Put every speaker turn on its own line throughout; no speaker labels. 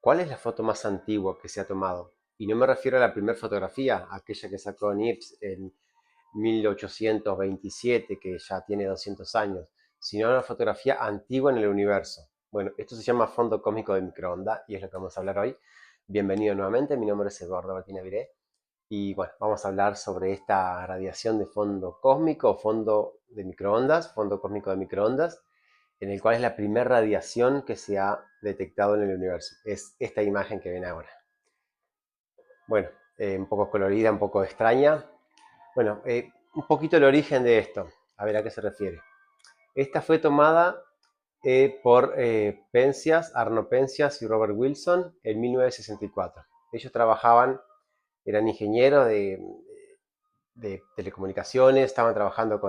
¿Cuál es la foto más antigua que se ha tomado? Y no me refiero a la primera fotografía, aquella que sacó Nips en 1827, que ya tiene 200 años, sino a una fotografía antigua en el universo. Bueno, esto se llama fondo cósmico de microondas y es lo que vamos a hablar hoy. Bienvenido nuevamente, mi nombre es Eduardo Martínez Viré y bueno, vamos a hablar sobre esta radiación de fondo cósmico o fondo de microondas, fondo cósmico de microondas, en el cual es la primera radiación que se ha detectado en el universo. Es esta imagen que ven ahora. Bueno, un poco colorida, un poco extraña. Bueno, un poquito el origen de esto. A ver a qué se refiere. Esta fue tomada por Penzias, Arno Penzias y Robert Wilson en 1964. Ellos trabajaban, eran ingenieros de telecomunicaciones, estaban trabajando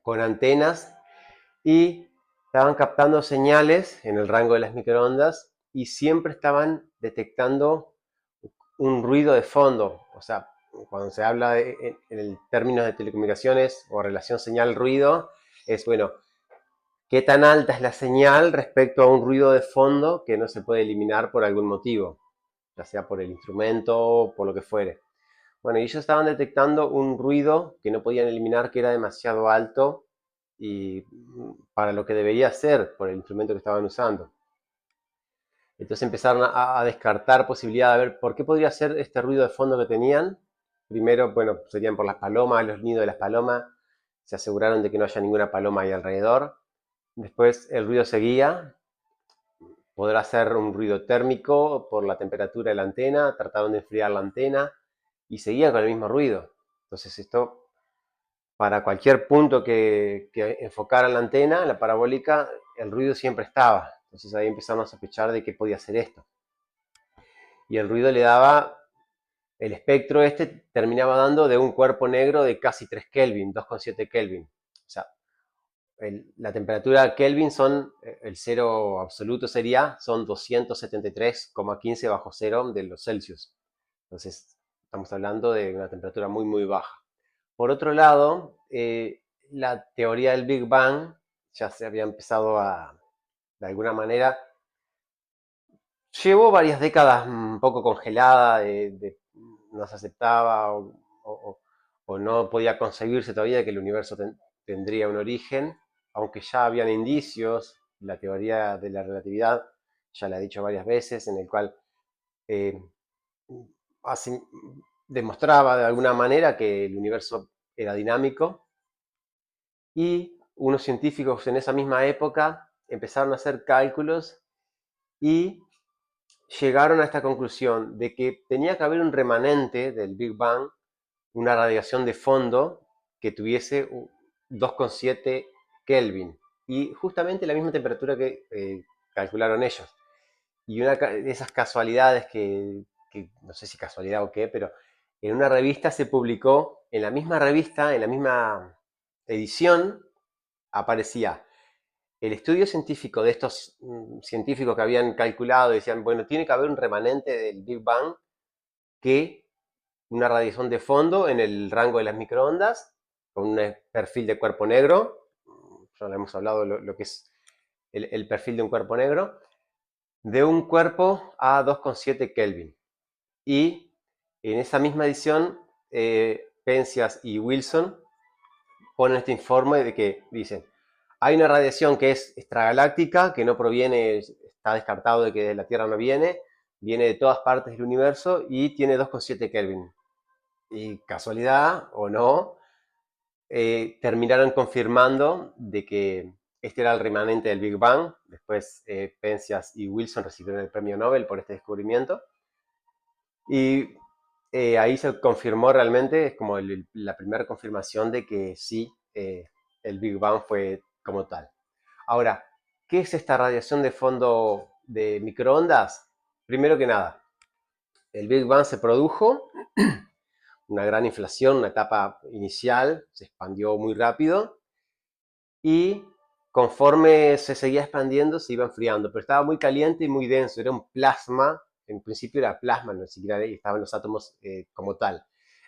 con antenas y estaban captando señales en el rango de las microondas y siempre estaban detectando un ruido de fondo. O sea, cuando se habla en términos de telecomunicaciones o relación señal-ruido, es bueno, qué tan alta es la señal respecto a un ruido de fondo que no se puede eliminar por algún motivo, ya sea por el instrumento o por lo que fuere. Bueno, y ellos estaban detectando un ruido que no podían eliminar, que era demasiado alto y para lo que debería ser por el instrumento que estaban usando. Entonces empezaron a descartar posibilidad de ver por qué podría ser este ruido de fondo que tenían. Primero, bueno, serían por las palomas, los nidos de las palomas. Se aseguraron de que no haya ninguna paloma ahí alrededor. Después el ruido seguía. Podrá ser un ruido térmico por la temperatura de la antena. Trataron de enfriar la antena y seguía con el mismo ruido. Entonces esto, para cualquier punto que enfocara la antena, la parabólica, el ruido siempre estaba. Entonces ahí empezaron a sospechar de qué podía ser esto. Y el ruido le daba, el espectro este terminaba dando de un cuerpo negro de casi 3 Kelvin, 2,7 Kelvin. O sea, la temperatura Kelvin son, el cero absoluto sería, son 273,15 bajo cero de los Celsius. Entonces, estamos hablando de una temperatura muy, muy baja. Por otro lado, la teoría del Big Bang ya se había empezado a, de alguna manera, llevó varias décadas un poco congelada, no se aceptaba o no podía concebirse todavía que el universo tendría un origen, aunque ya habían indicios, la teoría de la relatividad, ya la he dicho varias veces, en el cual eh, así, demostraba de alguna manera que el universo era dinámico y unos científicos en esa misma época empezaron a hacer cálculos y llegaron a esta conclusión de que tenía que haber un remanente del Big Bang, una radiación de fondo que tuviese 2,7 Kelvin y justamente la misma temperatura que calcularon ellos. Y una de esas casualidades que no sé si casualidad o qué, pero en una revista se publicó, en la misma revista, en la misma edición, aparecía el estudio científico de estos científicos que habían calculado y decían, bueno, tiene que haber un remanente del Big Bang que una radiación de fondo en el rango de las microondas, con un perfil de cuerpo negro, ya lo hemos hablado lo que es el perfil de un cuerpo negro, de un cuerpo a 2,7 Kelvin. Y en esa misma edición, Penzias y Wilson ponen este informe de que dicen, hay una radiación que es extragaláctica, que no proviene, está descartado de que de la Tierra no viene, viene de todas partes del universo y tiene 2,7 Kelvin. Y casualidad o no, terminaron confirmando de que este era el remanente del Big Bang. Después Penzias y Wilson recibieron el premio Nobel por este descubrimiento. Y ahí se confirmó realmente, es como la primera confirmación de que sí, el Big Bang fue como tal. Ahora, ¿qué es esta radiación de fondo de microondas? Primero que nada, el Big Bang se produjo, una gran inflación, una etapa inicial, se expandió muy rápido y conforme se seguía expandiendo se iba enfriando, pero estaba muy caliente y muy denso, era un plasma, en principio era plasma, no siquiera estaban los átomos como tal.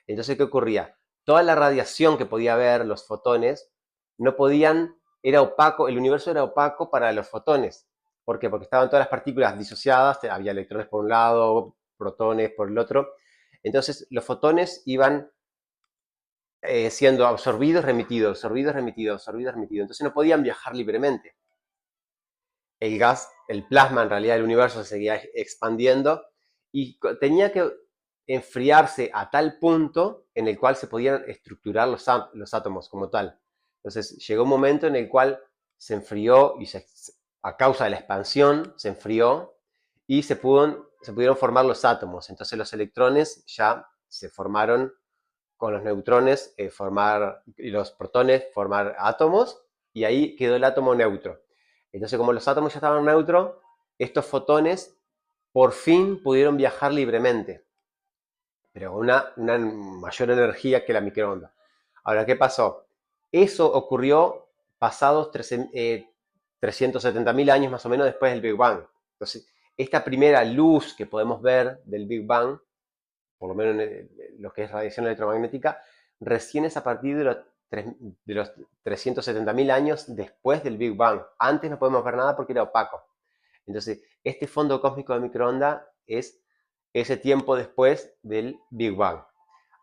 Entonces, ¿qué ocurría? Toda la radiación que podía haber, los fotones, no podían, era opaco, el universo era opaco para los fotones. ¿Por qué? Porque estaban todas las partículas disociadas, había electrones por un lado, protones por el otro. Entonces los fotones iban siendo absorbidos, remitidos, absorbidos, remitidos, absorbidos, remitidos. Entonces no podían viajar libremente. El gas, el plasma en realidad del universo se seguía expandiendo y tenía que enfriarse a tal punto en el cual se podían estructurar los átomos como tal. Entonces llegó un momento en el cual se enfrió y a causa de la expansión se enfrió y se pudieron formar los átomos. Entonces los electrones ya se formaron con los neutrones, y los protones formar átomos y ahí quedó el átomo neutro. Entonces, como los átomos ya estaban neutros, estos fotones por fin pudieron viajar libremente, pero con una mayor energía que la microonda. Ahora, ¿qué pasó? Eso ocurrió pasados 370.000 años más o menos después del Big Bang. Entonces, esta primera luz que podemos ver del Big Bang, por lo menos en lo que es radiación electromagnética, recién es a partir de los 370.000 años después del Big Bang. Antes no podemos ver nada porque era opaco. Entonces, este fondo cósmico de microondas es ese tiempo después del Big Bang.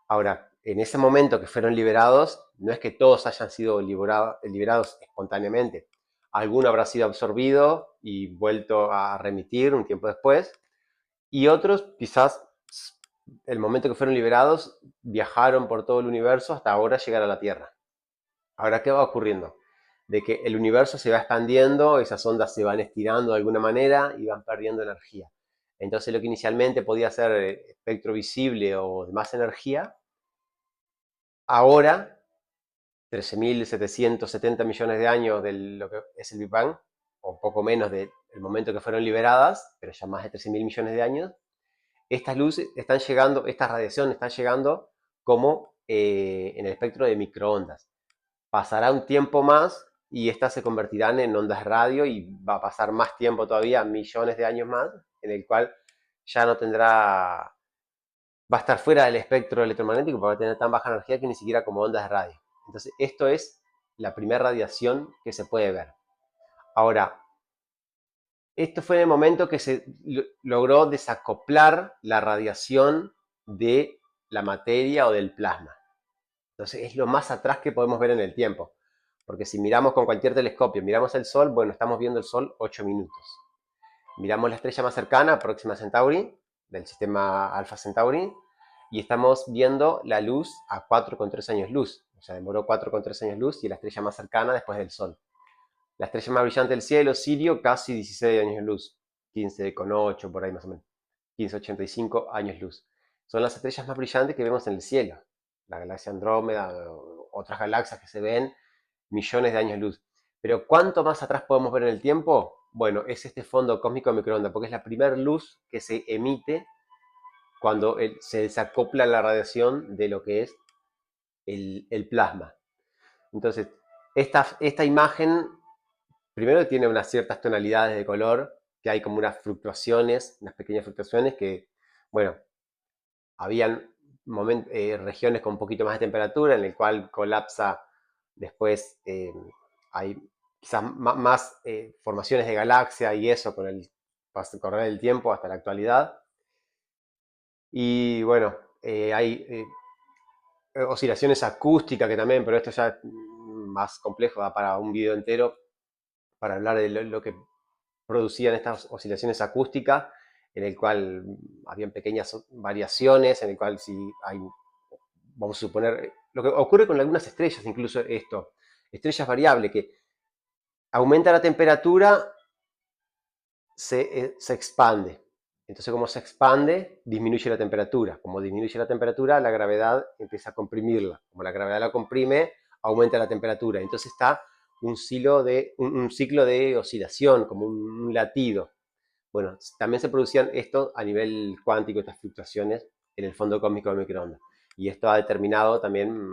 Ahora, en ese momento que fueron liberados, no es que todos hayan sido liberados espontáneamente. Alguno habrá sido absorbido y vuelto a remitir un tiempo después, y otros quizás el momento que fueron liberados viajaron por todo el universo hasta ahora llegar a la Tierra. Ahora, ¿qué va ocurriendo? De que el universo se va expandiendo, esas ondas se van estirando de alguna manera y van perdiendo energía. Entonces lo que inicialmente podía ser espectro visible o de más energía, ahora, 13.770 millones de años de lo que es el Big Bang, o poco menos del momento que fueron liberadas, pero ya más de 13.000 millones de años, estas luces están llegando, estas radiaciones están llegando como en el espectro de microondas. Pasará un tiempo más y estas se convertirán en ondas radio y va a pasar más tiempo todavía, millones de años más, en el cual ya no tendrá, va a estar fuera del espectro electromagnético porque va a tener tan baja energía que ni siquiera como ondas de radio. Entonces, esto es la primera radiación que se puede ver. Ahora, esto fue en el momento que se logró desacoplar la radiación de la materia o del plasma. Entonces es lo más atrás que podemos ver en el tiempo. Porque si miramos con cualquier telescopio, miramos el Sol, bueno, estamos viendo el Sol 8 minutos. Miramos la estrella más cercana, Próxima Centauri, del sistema Alpha Centauri, y estamos viendo la luz a 4,3 años luz. O sea, demoró 4,3 años luz y la estrella más cercana después del Sol. La estrella más brillante del cielo, Sirio, casi 16 años luz, 15,8 por ahí más o menos, 15,85 años luz. Son las estrellas más brillantes que vemos en el cielo. La galaxia Andrómeda, otras galaxias que se ven millones de años luz. Pero ¿cuánto más atrás podemos ver en el tiempo? Bueno, es este fondo cósmico de microondas, porque es la primera luz que se emite cuando se desacopla la radiación de lo que es el plasma. Entonces, esta imagen primero tiene unas ciertas tonalidades de color, que hay como unas fluctuaciones, unas pequeñas fluctuaciones que, bueno, habían regiones con un poquito más de temperatura, en el cual colapsa después, hay quizás más formaciones de galaxia y eso con el correr del tiempo hasta la actualidad. Y bueno, hay oscilaciones acústicas que también, pero esto ya es más complejo, da para un video entero para hablar de lo que producían estas oscilaciones acústicas, en el cual habían pequeñas variaciones, en el cual si hay, vamos a suponer, lo que ocurre con algunas estrellas, incluso esto, estrellas variables, que aumenta la temperatura, se expande. Entonces, como se expande, disminuye la temperatura. Como disminuye la temperatura, la gravedad empieza a comprimirla. Como la gravedad la comprime, aumenta la temperatura. Entonces está un ciclo de oscilación, como un latido. Bueno, también se producían esto a nivel cuántico, estas fluctuaciones en el fondo cósmico de microondas. Y esto ha determinado también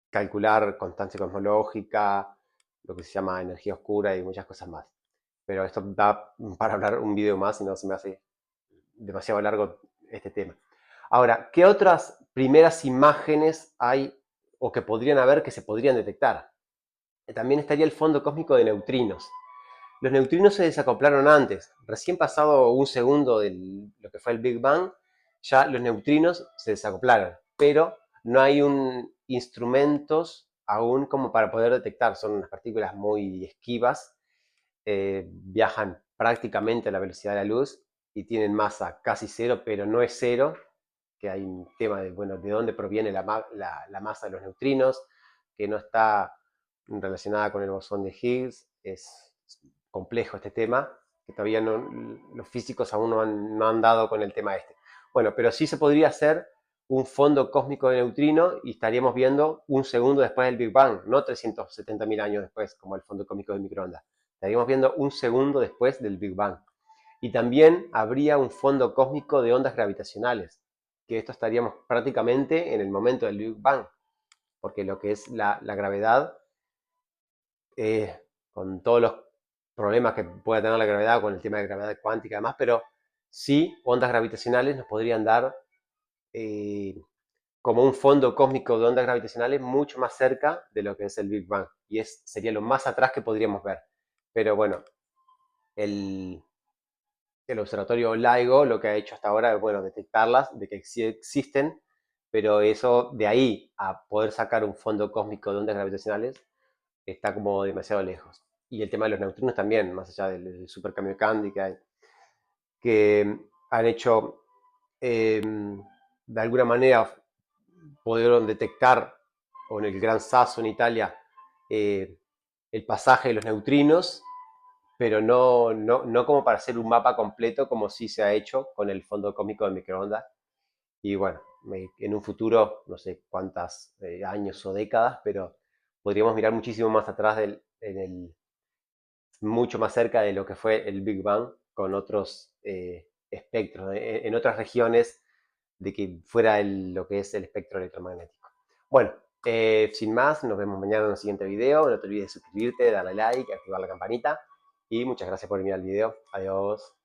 calcular constancia cosmológica, lo que se llama energía oscura y muchas cosas más. Pero esto da para hablar un video más, si no se me hace demasiado largo este tema. Ahora, ¿qué otras primeras imágenes hay o que podrían haber que se podrían detectar? También estaría el fondo cósmico de neutrinos. Los neutrinos se desacoplaron antes. Recién pasado un segundo de lo que fue el Big Bang, ya los neutrinos se desacoplaron. Pero no hay instrumentos aún como para poder detectar. Son unas partículas muy esquivas, viajan prácticamente a la velocidad de la luz y tienen masa casi cero, pero no es cero, que hay un tema de, bueno, de dónde proviene la masa de los neutrinos, que no está relacionada con el bosón de Higgs. Es complejo este tema, que todavía los físicos aún no han dado con el tema este. Bueno, pero sí se podría hacer un fondo cósmico de neutrinos y estaríamos viendo un segundo después del Big Bang, no 370.000 años después, como el fondo cósmico de microondas. Estaríamos viendo un segundo después del Big Bang. Y también habría un fondo cósmico de ondas gravitacionales, que esto estaríamos prácticamente en el momento del Big Bang, porque lo que es la gravedad, con todos los problemas que pueda tener la gravedad, con el tema de gravedad cuántica y demás, pero sí ondas gravitacionales nos podrían dar como un fondo cósmico de ondas gravitacionales mucho más cerca de lo que es el Big Bang, y sería lo más atrás que podríamos ver. Pero bueno, el observatorio LIGO lo que ha hecho hasta ahora es, bueno, detectarlas, de que existen, pero eso de ahí a poder sacar un fondo cósmico de ondas gravitacionales está como demasiado lejos. Y el tema de los neutrinos también, más allá del supercambio de Candy que han hecho, de alguna manera, pudieron detectar, o en el Gran Sasso en Italia, el pasaje de los neutrinos, pero no como para hacer un mapa completo como sí se ha hecho con el fondo cósmico de microondas. Y bueno, en un futuro, no sé cuántos años o décadas, pero podríamos mirar muchísimo más atrás, mucho más cerca de lo que fue el Big Bang, con otros espectros, en otras regiones de que fuera lo que es el espectro electromagnético. Bueno, sin más, nos vemos mañana en el siguiente video. No te olvides de suscribirte, darle like, activar la campanita. Y muchas gracias por mirar el video. Adiós.